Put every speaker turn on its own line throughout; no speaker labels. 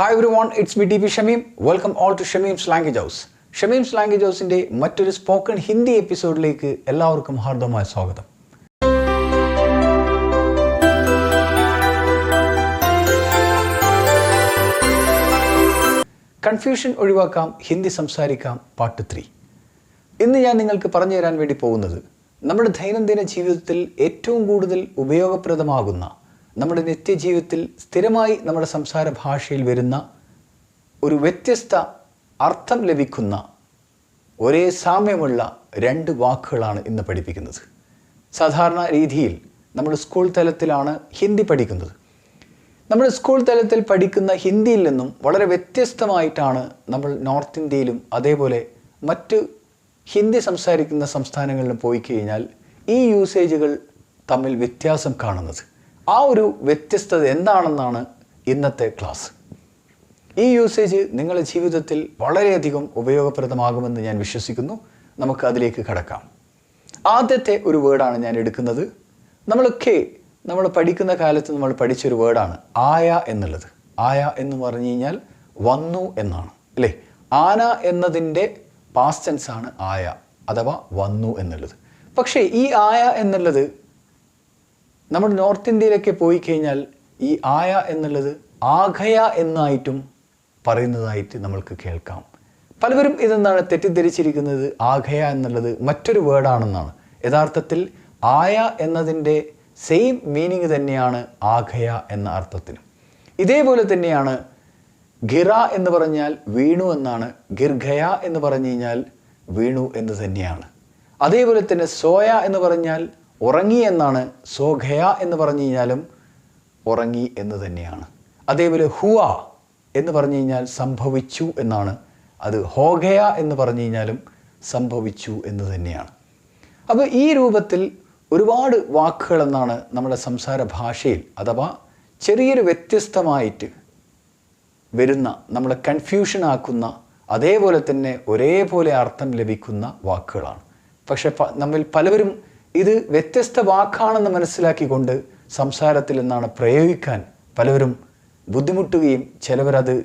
Hi everyone, it's me DP Shamim. Welcome all to Shamim's Language House. Shamim's Language Houseന്റെ മറ്റൊരു spoken Hindi എപ്പിസോഡിലേക്ക് എല്ലാവർക്കും ഹാർദവമായ സ്വാഗതം. Confusion ഒഴിവാക്കാം, ഹിന്ദി സംസാരിക്കാം പാർട്ട് 3. ഇന്ന് ഞാൻ നിങ്ങൾക്ക് പറഞ്ഞു തരാൻ വേണ്ടി പോകുന്നത് നമ്മുടെ ദൈനംദിന ജീവിതത്തിൽ ഏറ്റവും കൂടുതൽ ഉപയോഗപ്രദമാകുന്ന, നമ്മുടെ നിത്യജീവിതത്തിൽ സ്ഥിരമായി നമ്മുടെ സംസാര ഭാഷയിൽ വരുന്ന ഒരു വ്യത്യസ്ത അർത്ഥം ലഭിക്കുന്ന ഒരേ സാമ്യമുള്ള 2 വാക്കുകളാണ് ഇന്ന് പഠിപ്പിക്കുന്നത്. സാധാരണ രീതിയിൽ നമ്മൾ സ്കൂൾ തലത്തിലാണ് ഹിന്ദി പഠിക്കുന്നത്. നമ്മൾ സ്കൂൾ തലത്തിൽ പഠിക്കുന്ന ഹിന്ദിയിൽ നിന്നും വളരെ വ്യത്യസ്തമായിട്ടാണ് നമ്മൾ നോർത്ത് ഇന്ത്യയിലും അതേപോലെ മറ്റ് ഹിന്ദി സംസാരിക്കുന്ന സംസ്ഥാനങ്ങളിലും പോയി കഴിഞ്ഞാൽ ഈ യൂസേജുകൾ തമ്മിൽ വ്യത്യാസം കാണുന്നത്. ആ ഒരു വ്യത്യസ്തത എന്താണെന്നാണ് ഇന്നത്തെ ക്ലാസ്. ഈ യൂസേജ് നിങ്ങളുടെ ജീവിതത്തിൽ വളരെയധികം ഉപയോഗപ്രദമാകുമെന്ന് ഞാൻ വിശ്വസിക്കുന്നു. നമുക്ക് അതിലേക്ക് കടക്കാം. ആദ്യത്തെ ഒരു വേർഡാണ് ഞാൻ എടുക്കുന്നത്. നമ്മൾ പഠിക്കുന്ന കാലത്ത് നമ്മൾ പഠിച്ചൊരു വേർഡാണ് ആയ എന്നുള്ളത്. ആയ എന്ന് പറഞ്ഞു കഴിഞ്ഞാൽ വന്നു എന്നാണ്, അല്ലേ? ആന എന്നതിൻ്റെ പാസ്റ്റ് ടെൻസ് ആണ് ആയ അഥവാ വന്നു എന്നുള്ളത്. പക്ഷേ ഈ ആയ എന്നുള്ളത് നമ്മൾ നോർത്ത് ഇന്ത്യയിലൊക്കെ പോയി കഴിഞ്ഞാൽ ഈ ആയ എന്നുള്ളത് ആഘയ എന്നായിട്ടും പറയുന്നതായിട്ട് നമ്മൾക്ക് കേൾക്കാം. പലവരും ഇതെന്താണ് തെറ്റിദ്ധരിച്ചിരിക്കുന്നത്, ആഘയ എന്നുള്ളത് മറ്റൊരു വേർഡാണെന്നാണ്. യഥാർത്ഥത്തിൽ ആയ എന്നതിൻ്റെ സെയിം മീനിങ് തന്നെയാണ് ആഘയ എന്ന അർത്ഥത്തിനും. ഇതേപോലെ തന്നെയാണ് ഗിറ എന്ന് പറഞ്ഞാൽ വീണു എന്നാണ്, ഗിർഘയ എന്ന് പറഞ്ഞു കഴിഞ്ഞാൽ വീണു എന്ന് തന്നെയാണ്. അതേപോലെ തന്നെ സോയ എന്ന് പറഞ്ഞാൽ ഉറങ്ങി എന്നാണ്, സോഘയ എന്ന് പറഞ്ഞു കഴിഞ്ഞാലും ഉറങ്ങി എന്ന് തന്നെയാണ്. അതേപോലെ ഹുവ എന്ന് പറഞ്ഞു കഴിഞ്ഞാൽ സംഭവിച്ചു എന്നാണ്, അത് ഹോഘയ എന്ന് പറഞ്ഞു കഴിഞ്ഞാലും സംഭവിച്ചു എന്ന് തന്നെയാണ്. അപ്പോൾ ഈ രൂപത്തിൽ ഒരുപാട് വാക്കുകൾ എന്നാണ് നമ്മുടെ സംസാര ഭാഷയിൽ, അഥവാ ചെറിയൊരു വ്യത്യസ്തമായിട്ട് വരുന്ന, നമ്മളെ കൺഫ്യൂഷൻ ആക്കുന്ന, അതേപോലെ തന്നെ ഒരേപോലെ അർത്ഥം ലഭിക്കുന്ന വാക്കുകളാണ്. പക്ഷെ നമ്മിൽ പലവരും ഇത് വ്യത്യസ്ത വാക്കാണെന്ന് മനസ്സിലാക്കിക്കൊണ്ട് സംസാരത്തിൽ നിന്നാണ് പ്രയോഗിക്കാൻ പലവരും ബുദ്ധിമുട്ടുകയും ചിലവരത്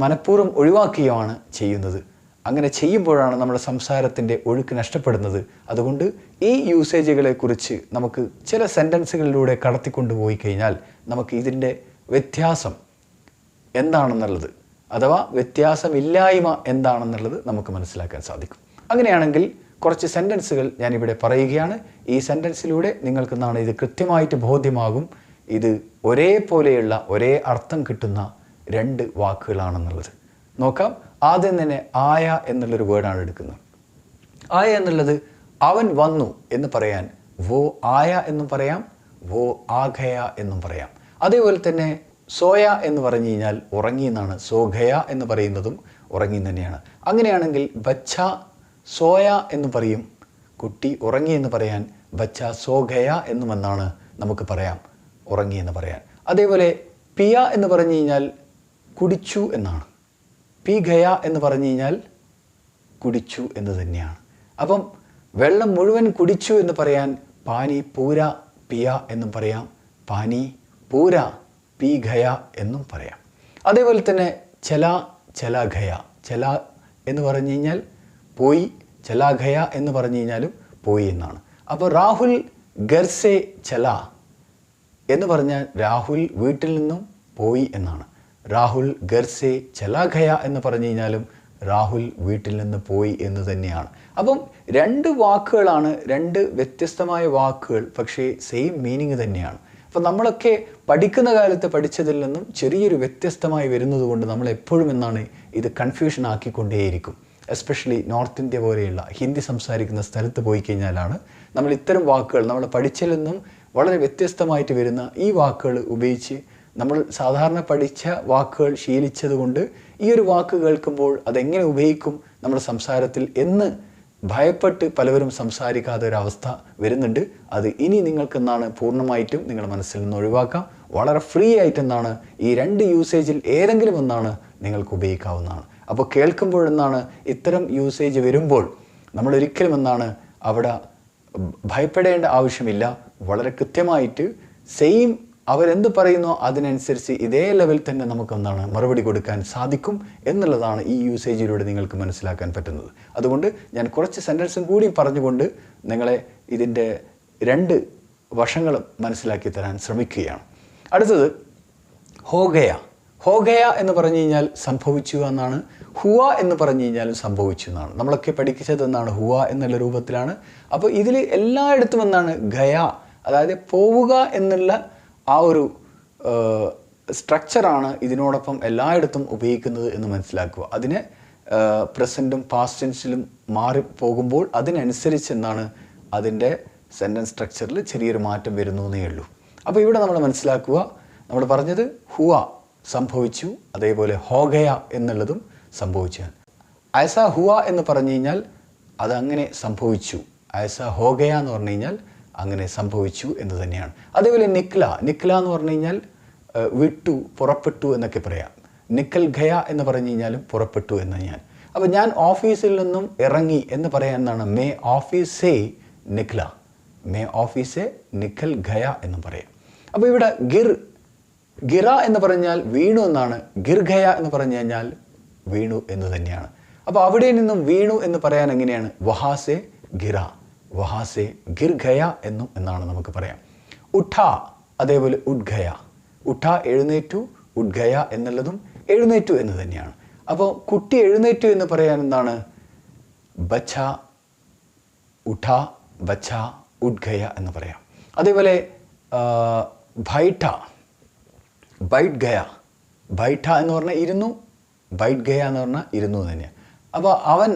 മനഃപൂർവ്വം ഒഴിവാക്കുകയുമാണ് ചെയ്യുന്നത്. അങ്ങനെ ചെയ്യുമ്പോഴാണ് നമ്മുടെ സംസാരത്തിൻ്റെ ഒഴുക്ക് നഷ്ടപ്പെടുന്നത്. അതുകൊണ്ട് ഈ യൂസേജുകളെക്കുറിച്ച് നമുക്ക് ചില സെൻറ്റൻസുകളിലൂടെ കടത്തിക്കൊണ്ടുപോയി കഴിഞ്ഞാൽ നമുക്ക് ഇതിൻ്റെ വ്യത്യാസം എന്താണെന്നുള്ളത്, അഥവാ വ്യത്യാസമില്ലായ്മ എന്താണെന്നുള്ളത് നമുക്ക് മനസ്സിലാക്കാൻ സാധിക്കും. അങ്ങനെയാണെങ്കിൽ കുറച്ച് സെൻറ്റൻസുകൾ ഞാനിവിടെ പറയുകയാണ്. ഈ സെൻറ്റൻസിലൂടെ നിങ്ങൾക്ക് ഇത് കൃത്യമായിട്ട് ബോധ്യമാകും ഇത് ഒരേപോലെയുള്ള ഒരേ അർത്ഥം കിട്ടുന്ന 2 വാക്കുകളാണെന്നുള്ളത്. നോക്കാം. ആദ്യം തന്നെ ആയ എന്നുള്ളൊരു വേർഡാണ് എടുക്കുന്നത്. ആയ എന്നുള്ളത് അവൻ വന്നു എന്ന് പറയാൻ വോ ആയ എന്നും പറയാം, വോ ആഘയ എന്നും പറയാം. അതേപോലെ തന്നെ സോയ എന്ന് പറഞ്ഞു കഴിഞ്ഞാൽ ഉറങ്ങി എന്നാണ്, സോഘയ എന്ന് പറയുന്നതും ഉറങ്ങി തന്നെയാണ്. അങ്ങനെയാണെങ്കിൽ ബച്ച സോയ എന്ന് പറയും, കുട്ടി ഉറങ്ങി എന്ന് പറയാൻ ബച്ച സോഘയ എന്നുമെന്നാണ് നമുക്ക് പറയാം, ഉറങ്ങി എന്ന് പറയാൻ. അതേപോലെ പിയ എന്ന് പറഞ്ഞു കഴിഞ്ഞാൽ കുടിച്ചു എന്നാണ്, പി ഗയ എന്ന് പറഞ്ഞു കഴിഞ്ഞാൽ കുടിച്ചു എന്ന് തന്നെയാണ്. അപ്പം വെള്ളം മുഴുവൻ കുടിച്ചു എന്ന് പറയാൻ പാനി പൂര പിയ എന്നും പറയാം, പാനി പൂര പി ഗയ എന്നും പറയാം. അതേപോലെ തന്നെ ചല ചല ഗയ, ചല എന്ന് പറഞ്ഞു കഴിഞ്ഞാൽ പോയി, ചലാഘയ എന്ന് പറഞ്ഞു കഴിഞ്ഞാലും പോയി എന്നാണ്. അപ്പോൾ രാഹുൽ ഗർസെ ചല എന്ന് പറഞ്ഞാൽ രാഹുൽ വീട്ടിൽ നിന്നും പോയി എന്നാണ്. രാഹുൽ ഗർസെ ചലാഘയ എന്ന് പറഞ്ഞു കഴിഞ്ഞാലും രാഹുൽ വീട്ടിൽ നിന്ന് പോയി എന്ന് തന്നെയാണ്. അപ്പം 2 വാക്കുകളാണ്, 2 വ്യത്യസ്തമായ വാക്കുകൾ, പക്ഷേ സെയിം മീനിങ് തന്നെയാണ്. അപ്പം നമ്മളൊക്കെ പഠിക്കുന്ന കാലത്ത് പഠിച്ചതിൽ നിന്നും ചെറിയൊരു വ്യത്യസ്തമായി വരുന്നത് കൊണ്ട് നമ്മൾ എപ്പോഴും ഇത് കൺഫ്യൂഷൻ ആക്കിക്കൊണ്ടേയിരിക്കും. എസ്പെഷ്യലി നോർത്ത് ഇന്ത്യ പോലെയുള്ള ഹിന്ദി സംസാരിക്കുന്ന സ്ഥലത്ത് പോയി കഴിഞ്ഞാലാണ് നമ്മൾ ഇത്തരം വാക്കുകൾ നമ്മൾ പഠിച്ചതിൽ നിന്നും വളരെ വ്യത്യസ്തമായിട്ട് വരുന്ന ഈ വാക്കുകൾ ഉപയോഗിച്ച് നമ്മൾ സാധാരണ പഠിച്ച വാക്കുകൾ ശീലിച്ചത് കൊണ്ട് ഈ ഒരു വാക്ക് കേൾക്കുമ്പോൾ അതെങ്ങനെ ഉപയോഗിക്കും നമ്മുടെ സംസാരത്തിൽ എന്ന് ഭയപ്പെട്ട് പലവരും സംസാരിക്കാത്ത ഒരവസ്ഥ വരുന്നുണ്ട്. അത് ഇനി നിങ്ങൾക്കെന്നാണ് പൂർണ്ണമായിട്ടും നിങ്ങളുടെ മനസ്സിൽ നിന്ന് ഒഴിവാക്കാം. വളരെ ഫ്രീ ആയിട്ടെന്നാണ് ഈ 2 യൂസേജിൽ ഏതെങ്കിലും ഒന്നാണ് നിങ്ങൾക്ക് ഉപയോഗിക്കാവുന്നതാണ്. അപ്പോൾ കേൾക്കുമ്പോഴെന്നാണ് ഇത്തരം യൂസേജ് വരുമ്പോൾ നമ്മളൊരിക്കലും അവിടെ ഭയപ്പെടേണ്ട ആവശ്യമില്ല. വളരെ കൃത്യമായിട്ട് സെയിം അവരെന്ത് പറയുന്നോ അതിനനുസരിച്ച് ഇതേ ലെവൽ തന്നെ നമുക്ക് എന്താണ് മറുപടി കൊടുക്കാൻ സാധിക്കും എന്നുള്ളതാണ് ഈ യൂസേജിലൂടെ നിങ്ങൾക്ക് മനസ്സിലാക്കാൻ പറ്റുന്നത്. അതുകൊണ്ട് ഞാൻ കുറച്ച് സെൻറ്റൻസും കൂടി പറഞ്ഞുകൊണ്ട് നിങ്ങളെ ഇതിൻ്റെ 2 വശങ്ങളും മനസ്സിലാക്കി തരാൻ ശ്രമിക്കുകയാണ്. അടുത്തത് ഹോഗയ. ഹോഗയ എന്ന് പറഞ്ഞു കഴിഞ്ഞാൽ സംഭവിച്ചു എന്നാണ്. ഹുവ എന്ന് പറഞ്ഞു കഴിഞ്ഞാലും സംഭവിച്ചു എന്നാണ്. നമ്മളൊക്കെ പഠിച്ചത് എന്നാണ് ഹുവ എന്നുള്ള രൂപത്തിലാണ്. അപ്പോൾ ഇതിൽ എല്ലായിടത്തും എന്താണ് ഗയ, അതായത് പോവുക എന്നുള്ള ആ ഒരു സ്ട്രക്ചറാണ് ഇതിനോടൊപ്പം എല്ലായിടത്തും ഉപയോഗിക്കുന്നത് എന്ന് മനസ്സിലാക്കുക. അതിനെ പ്രസൻറ്റും പാസ്റ്റ് ടെൻസിലും മാറിപ്പോകുമ്പോൾ അതിനനുസരിച്ച് എന്താണ് അതിൻ്റെ സെൻറ്റൻസ് സ്ട്രക്ചറിൽ ചെറിയൊരു മാറ്റം വരുന്നു എന്നേ ഉള്ളൂ. അപ്പോൾ ഇവിടെ നമ്മൾ മനസ്സിലാക്കുക, നമ്മൾ പറഞ്ഞത് ഹുവ സംഭവിച്ചു, അതേപോലെ ഹോഗയ എന്നുള്ളതും സംഭവിച്ചു. ഐസ ഹുവ എന്ന് പറഞ്ഞു കഴിഞ്ഞാൽ അതങ്ങനെ സംഭവിച്ചു. ഐസ ഹോഗയ എന്ന് പറഞ്ഞു കഴിഞ്ഞാൽ അങ്ങനെ സംഭവിച്ചു എന്ന് തന്നെയാണ്. അതേപോലെ നിക്ല. നിക്ല എന്ന് പറഞ്ഞു കഴിഞ്ഞാൽ വിട്ടു, പുറപ്പെട്ടു എന്നൊക്കെ പറയാം. നിക്കൽ ഖയ എന്ന് പറഞ്ഞു കഴിഞ്ഞാലും പുറപ്പെട്ടു എന്ന് ഞാൻ. അപ്പോൾ ഞാൻ ഓഫീസിൽ നിന്നും ഇറങ്ങി എന്ന് പറയാൻ എന്താണ് മേ ഓഫീസേ നിക്ല, മേ ഓഫീസേ നിക്കൽ ഖയ എന്നും പറയാം. അപ്പോൾ ഇവിടെ ഗിറ എന്ന് പറഞ്ഞാൽ വീണു എന്നാണ്. ഗിർഖയ എന്ന് പറഞ്ഞു കഴിഞ്ഞാൽ വീണു എന്ന് തന്നെയാണ്. അപ്പോൾ അവിടെ നിന്നും വീണു എന്ന് പറയാൻ എങ്ങനെയാണ്? വഹാസെ ഗിറ, വഹാസെ ഗിർഖയ എന്നാണ് നമുക്ക് പറയാം. ഉഠ, അതേപോലെ ഉഡ്ഖയ. ഉഠ എഴുന്നേറ്റു, ഉഡ്ഖയ എന്നുള്ളതും എഴുന്നേറ്റു എന്ന് തന്നെയാണ്. അപ്പോൾ കുട്ടി എഴുന്നേറ്റു എന്ന് പറയാൻ എന്താണ്? ബച്ച ഉഠ, ബച്ച ഉഡ്ഖയ എന്ന് പറയാം. അതേപോലെ ബൈഠ, ബൈഠ് ഗയ. ബൈഠ എന്ന് പറഞ്ഞാൽ ഇരുന്നു, ബൈഠ് ഗയ എന്ന് പറഞ്ഞാൽ ഇരുന്നു തന്നെയാണ്. അപ്പോൾ അവൻ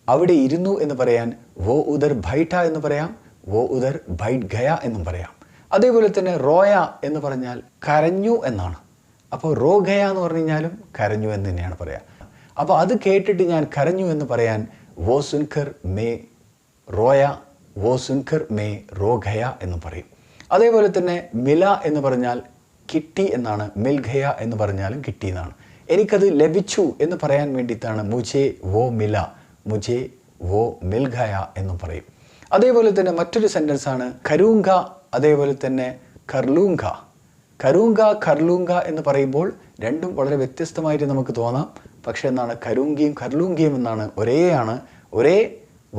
അവിടെ ഇരുന്നു എന്ന് പറയാൻ വോ ഉദർ ബൈഠ എന്ന് പറയാം, വോ ഉദർ ബൈഠ് ഗയ എന്നും പറയാം. അതേപോലെ തന്നെ റോയ എന്ന് പറഞ്ഞാൽ കരഞ്ഞു എന്നാണ്. അപ്പോൾ റോ ഗയ എന്ന് പറഞ്ഞു കഴിഞ്ഞാലും കരഞ്ഞു എന്ന് തന്നെയാണ് പറയാം. അപ്പോൾ അത് കേട്ടിട്ട് ഞാൻ കരഞ്ഞു എന്ന് പറയാൻ വോ സുൻകർ മേ റോയ, വോ സുൻകർ മേ റോ ഗയ എന്നും പറയും. അതേപോലെ തന്നെ മില എന്ന് പറഞ്ഞാൽ കിട്ടി എന്നാണ്. മിൽഖയ എന്ന് പറഞ്ഞാലും കിട്ടി എന്നാണ്. എനിക്കത് ലഭിച്ചു എന്ന് പറയാൻ വേണ്ടിയിട്ടാണ് മുജെ വോ മില, മുജെ വോ മിൽഖയ എന്നും പറയും. അതേപോലെ തന്നെ മറ്റൊരു സെൻറ്റൻസ് ആണ് കരൂങ്ക, അതേപോലെ തന്നെ കർലൂങ്ക. കരൂങ്ക, കർലൂങ്ക എന്ന് പറയുമ്പോൾ രണ്ടും വളരെ വ്യത്യസ്തമായിട്ട് നമുക്ക് തോന്നാം. പക്ഷേ എന്താണ് കരൂങ്കിയും കർലൂങ്കിയും എന്നാണ് ഒരേ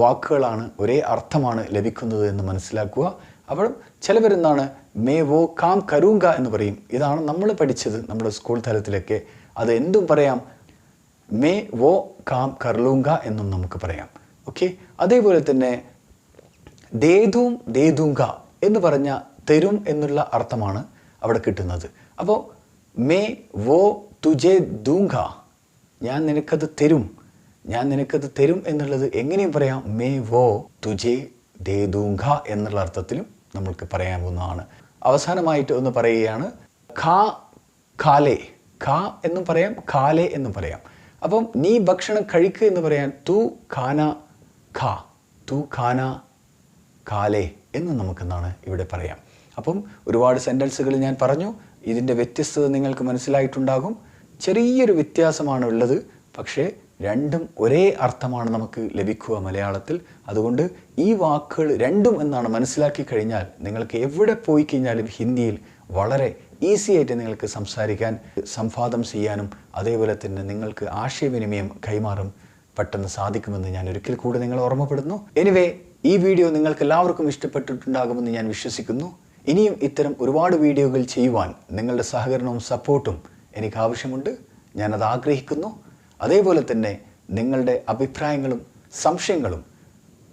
വാക്കുകളാണ്, ഒരേ അർത്ഥമാണ് ലഭിക്കുന്നത് എന്ന് മനസ്സിലാക്കുക. അപ്പോൾ ചിലവരെന്താണ് മേ വോ കാം കരൂങ്ക എന്ന് പറയും. ഇതാണ് നമ്മൾ പഠിച്ചത് നമ്മുടെ സ്കൂൾ തലത്തിലൊക്കെ. അത് എന്തും പറയാം, മേ വോ കാം കർലൂങ്ക എന്നും നമുക്ക് പറയാം. ഓക്കെ. അതേപോലെ തന്നെ ദേദൂം ദേദൂങ്ക എന്ന് പറഞ്ഞ തരും എന്നുള്ള അർത്ഥമാണ് അവിടെ കിട്ടുന്നത്. അപ്പോൾ മേ വോ തുജെ ദൂങ്ക, ഞാൻ നിനക്കത് തരും, ഞാൻ നിനക്കത് തരും എന്നുള്ളത് എങ്ങനെയും പറയാം. മേ വോ തുജെ ദേദൂങ്ക എന്നുള്ള അർത്ഥത്തിലും നമ്മൾക്ക് പറയാവുന്നതാണ്. അവസാനമായിട്ട് ഒന്ന് പറയുകയാണ് ഖാ ഖാലേ. ഖാ എന്നും പറയാം, ഖാലേ എന്നും പറയാം. അപ്പം നീ ഭക്ഷണം കഴിക്കുക എന്ന് പറയാൻ തു ഖാന ഖാ, തു ഖാന ഖാലേ എന്ന് നമുക്കെന്താണ് ഇവിടെ പറയാം. അപ്പം ഒരുപാട് സെൻറ്റൻസുകൾ ഞാൻ പറഞ്ഞു. ഇതിൻ്റെ വ്യത്യസ്തത നിങ്ങൾക്ക് മനസ്സിലായിട്ടുണ്ടാകും. ചെറിയൊരു വ്യത്യാസമാണ് ഉള്ളത്, പക്ഷേ രണ്ടും ഒരേ അർത്ഥമാണ് നമുക്ക് ലഭിക്കുക മലയാളത്തിൽ. അതുകൊണ്ട് ഈ വാക്കുകൾ രണ്ടും എന്നാണ് മനസ്സിലാക്കി കഴിഞ്ഞാൽ നിങ്ങൾക്ക് എവിടെ പോയി കഴിഞ്ഞാലും ഹിന്ദിയിൽ വളരെ ഈസി ആയിട്ട് നിങ്ങൾക്ക് സംസാരിക്കാൻ, സംവാദം ചെയ്യാനും അതേപോലെ തന്നെ നിങ്ങൾക്ക് ആശയവിനിമയം കൈമാറും പെട്ടെന്ന് സാധിക്കുമെന്ന് ഞാൻ ഒരിക്കൽ കൂടി നിങ്ങളെ ഓർമ്മപ്പെടുന്നു. എനിവേ, ഈ വീഡിയോ നിങ്ങൾക്ക് എല്ലാവർക്കും ഇഷ്ടപ്പെട്ടിട്ടുണ്ടാകുമെന്ന് ഞാൻ വിശ്വസിക്കുന്നു. ഇനിയും ഇത്തരം ഒരുപാട് വീഡിയോകൾ ചെയ്യുവാൻ നിങ്ങളുടെ സഹകരണവും സപ്പോർട്ടും എനിക്ക് ആവശ്യമുണ്ട്. ഞാനത് ആഗ്രഹിക്കുന്നു. അതേപോലെ തന്നെ നിങ്ങളുടെ അഭിപ്രായങ്ങളും സംശയങ്ങളും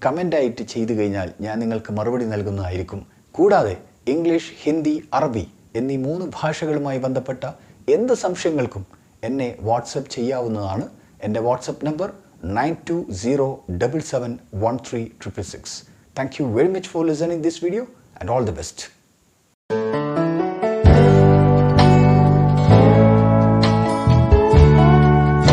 കമൻ്റായിട്ട് ചെയ്തു കഴിഞ്ഞാൽ ഞാൻ നിങ്ങൾക്ക് മറുപടി നൽകുന്നതായിരിക്കും. കൂടാതെ ഇംഗ്ലീഷ്, ഹിന്ദി, അറബി എന്നീ 3 ഭാഷകളുമായി ബന്ധപ്പെട്ട എന്ത് സംശയങ്ങൾക്കും എന്നെ വാട്സപ്പ് ചെയ്യാവുന്നതാണ്. എൻ്റെ WhatsApp number 9207713666. Thank you very much for listening this video and all the best.